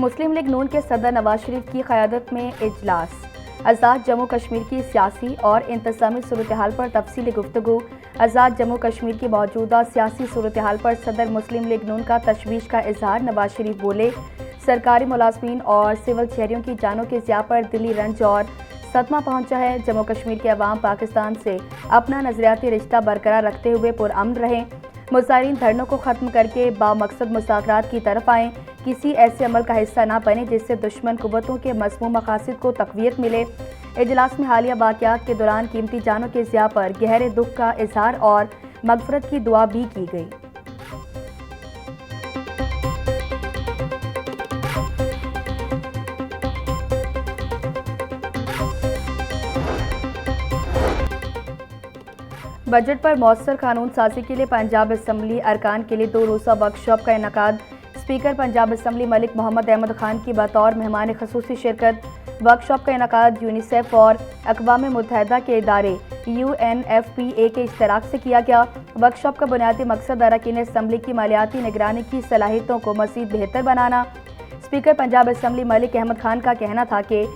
मुस्लिम league नून के सदर नवाज शरीफ की क़यादत में इजलास। आज़ाद जम्मू कश्मीर की सियासी और इंतज़ामी सूरत हाल पर तफसीली गुफ्तगू। आज़ाद जम्मू कश्मीर की मौजूदा सियासी सूरत हाल पर सदर मुस्लिम लीग नून का तशवीश का इजहार। नवाज शरीफ बोले, सरकारी मुलाजमीन और सिविल शहरियों की जानों के ज़िया पर दिली रंज और सदमा पहुंचा है। जम्मू कश्मीर के अवाम पाकिस्तान से अपना नजरियाती रिश्ता बरकरार रखते हुए पुरअमन रहें। मुजाहिरीन धरनों को ख़त्म करके बामकसद मुज़ाकरात की तरफ आएँ। किसी ऐसे अमल का हिस्सा ना बने जिससे दुश्मन कुव्वतों के मज़मूम मकासद को तक़वियत मिले। इजलास में हालिया वाक़यात के दौरान कीमती जानों के ज़िया पर गहरे दुख का इजहार और मग़फ़िरत की दुआ भी की गई। बजट पर मौसर कानून साजी के लिए पंजाब असम्बली अरकान के लिए 2 रोज़ा वर्कशॉप का इनेकाद। स्पीकर पंजाब असम्बली मलिक मोहम्मद अहमद खान की बतौर मेहमान ख़ुसूसी शिरकत। वर्कशॉप का इनेकाद यूनिसेफ और अक़वाम मुत्तहिदा के इदारे UNFPA के इश्तराक से किया गया। वर्कशॉप का बुनियादी मकसद अरकान असम्बली की मालियाती निगरानी की सलाहियतों को मज़ीद बेहतर बनाना। स्पीकर पंजाब असम्बली मलिक अहमद खान का कहना था कि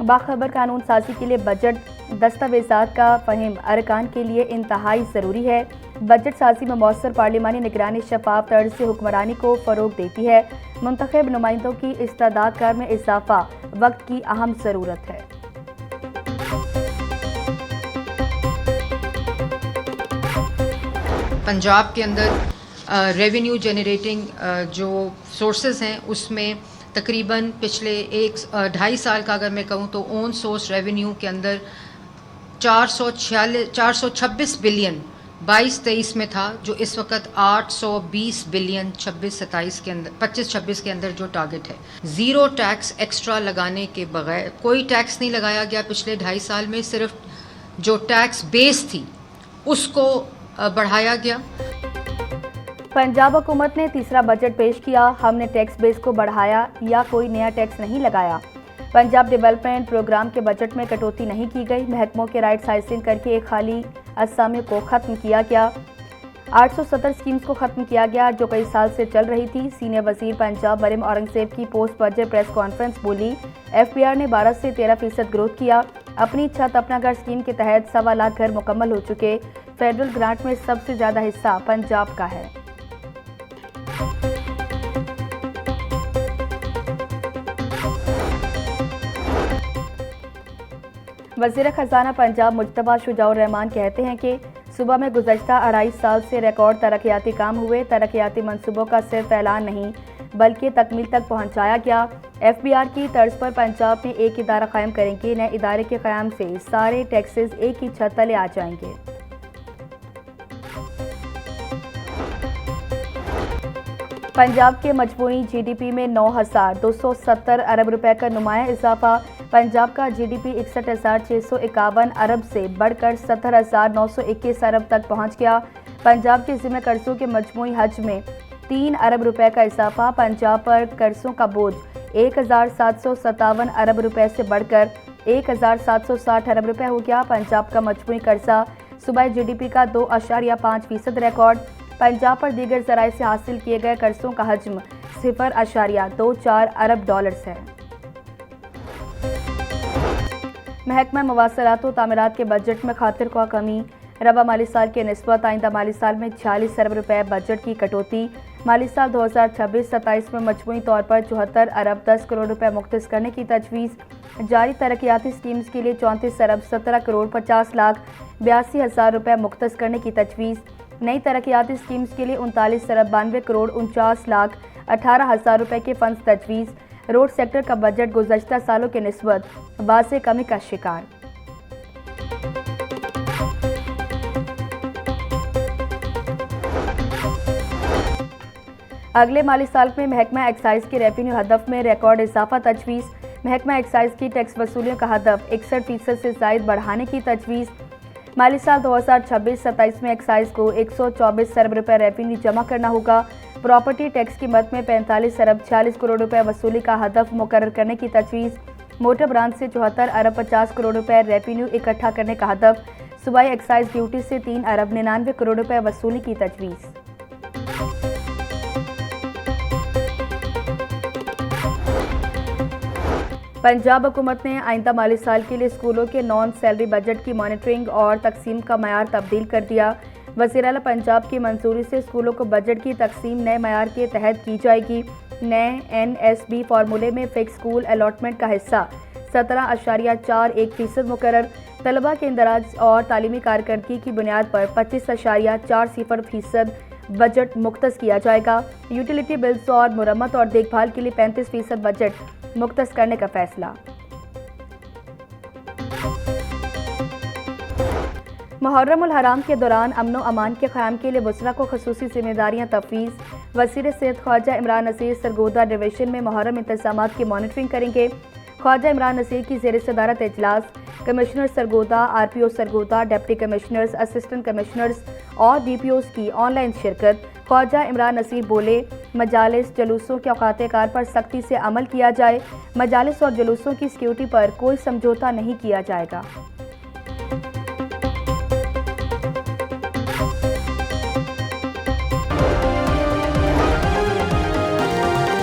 बाखबर कानून साजी के लिए बजट दस्तावेज़ात का फ़हीम अरकान के लिए इंतहाई ज़रूरी है। बजट साजी में मौसर पार्लिमानी निगरानी शफाफ तर्ज से हुक्मरानी को फ़रोग देती है। मुंतखब नुमाइंदों की इस्तादाद कार में इजाफा वक्त की अहम ज़रूरत है। पंजाब के अंदर रेवेन्यू जनरेटिंग जो सोर्सेज हैं उसमें तकरीबन पिछले 2.5 साल का अगर मैं कहूँ तो ओन सोर्स रेवेन्यू के अंदर 426 बिलियन 22-23 में था, जो इस वक्त 820 बिलियन 26-27 के अंदर 25-26 के अंदर जो टारगेट है। ज़ीरो टैक्स एक्स्ट्रा लगाने के बगैर कोई टैक्स नहीं लगाया गया पिछले 2.5 साल में, सिर्फ जो टैक्स बेस थी उसको बढ़ाया गया। पंजाब हुकूमत ने तीसरा बजट पेश किया। हमने टैक्स बेस को बढ़ाया या कोई नया टैक्स नहीं लगाया। पंजाब डेवलपमेंट प्रोग्राम के बजट में कटौती नहीं की गई। महकमों के राइट साइजिंग करके एक खाली असामी को ख़त्म किया गया। 870 स्कीम्स को ख़त्म किया गया जो कई साल से चल रही थी। सीनियर वजीर पंजाब मरियम औरंगज़ेब की पोस्ट बजट प्रेस कॉन्फ्रेंस बोली, FPR ने 12 से 13% ग्रोथ किया। अपनी छत अपना घर स्कीम के तहत 1.25 लाख घर मुकम्मल हो चुके। फेडरल ग्रांट में सबसे ज़्यादा हिस्सा पंजाब का है। वज़ीर ख़जाना पंजाब मुज्तबा शुजाउर रहमान कहते हैं कि सूबा में गुज़श्ता 2.5 साल से रिकॉर्ड तरक्याती काम हुए। तरक्याती मंसूबों का सिर्फ ऐलान नहीं बल्कि तकमील तक पहुँचाया गया। FBR की तर्ज पर पंजाब में एक इदारा कायम करेंगे। नए इदारे के क़याम से सारे टैक्सेस एक ही छत तले आ जाएंगे। पंजाब के मजमूई GDP में 9,270 अरब रुपए का नुमाया इजाफा। पंजाब का GDP 61,651 अरब से बढ़कर 70,921 अरब तक पहुंच गया। पंजाब के ज़िम्मे कर्जों के मजमूई हज्म में 3 अरब रुपए का इजाफा। पंजाब पर कर्जों का बोझ 1,757 अरब रुपए से बढ़कर 1,760 अरब रुपए हो गया। पंजाब का मजमूई कर्जा सूबाई GDP का 2.5% रिकॉर्ड। पंजाब पर दीगर ज़राए से हासिल किए गए कर्जों का हज्म 0.24 अरब डॉलर्स है। महकमा मवासलात व तामीरात के बजट में खातिर ख्वाह कमी। रबा माली साल के निस्बत आइंदा माली साल में 46 अरब रुपए बजट की कटौती। माली साल 2026-27 में मजमूई तौर पर 74 अरब 10 करोड़ रुपए मुख्तस करने की तजवीज़। जारी तरक्याती स्कीम्स के लिए 34 अरब 17 करोड़ 50 लाख 82 हज़ार रुपए मुख्तस करने की तजवीज़। नई तरक्याती स्कीम्स के लिए 39 अरब 92 करोड़ 49 लाख 18 हज़ार रुपए के फंड्स तजवीज़। रोड सेक्टर का बजट गुज़श्ता सालों के निस्बत वाज़े कमी का शिकार। अगले माली साल में महकमा एक्साइज के रेवेन्यू हदफ में रिकॉर्ड इजाफा तजवीज़। महकमा एक्साइज की टैक्स वसूलियों का हदफ 61% से ज़ायद बढ़ाने की तजवीज़। माली साल 2026-27 में एक्साइज को 124 अरब रुपए रेवेन्यू जमा करना होगा। प्रॉपर्टी टैक्स की मद में 45 अरब 46 करोड़ रुपए वसूली का हदफ मुकर्रर करने की तजवीज़। मोटर ब्रांच से 74 अरब 50 करोड़ रुपए रेवेन्यू इकट्ठा करने का हदफ। सूबाई एक्साइज ड्यूटी से 3 अरब 99 करोड़ रुपए वसूली की तजवीज़। पंजाब हुकूमत ने आइंदा माली साल के लिए स्कूलों के नॉन सैलरी बजट की मॉनिटरिंग और तकसीम का मयार तब्दील कर दिया। वज़ीर आला पंजाब की मंजूरी से स्कूलों को बजट की तकसीम नए मयार के तहत की जाएगी। नए NSB फार्मूले में फिक्स स्कूल अलॉटमेंट का हिस्सा 17.41% मुकर्रर, तलबा के इंदराज और तालीमी कारकर्दगी की बुनियाद पर 25.40% बजट मुख्तस किया जाएगा। यूटिलिटी बिल्स और मुरम्मत और देखभाल के लिए 35% बजट मुख्तस करने का फैसला। मुहर्रम उल हराम के दौरान अमन व अमान के क़याम के लिए बुसरा को खसूसी जिम्मेदारियाँ तफवीज़। वज़ीर सेहत ख्वाजा इमरान नसीर सरगोदा डिवीज़न में मुहर्रम इंतज़ामात की मॉनिटरिंग करेंगे। ख्वाजा इमरान नसीर की ज़ेर सदारत इजलास commissioner Sargodha, RPO Sargodha, deputy commissioners, assistant commissioners और DPOs की ऑनलाइन शिरकत। ख्वाजा इमरान नसीर बोले, मजालिस जुलूसों के औकात कार पर सख्ती से अमल किया जाए। मजालिस और जुलूसों की सिक्योरिटी पर कोई समझौता नहीं किया जाएगा।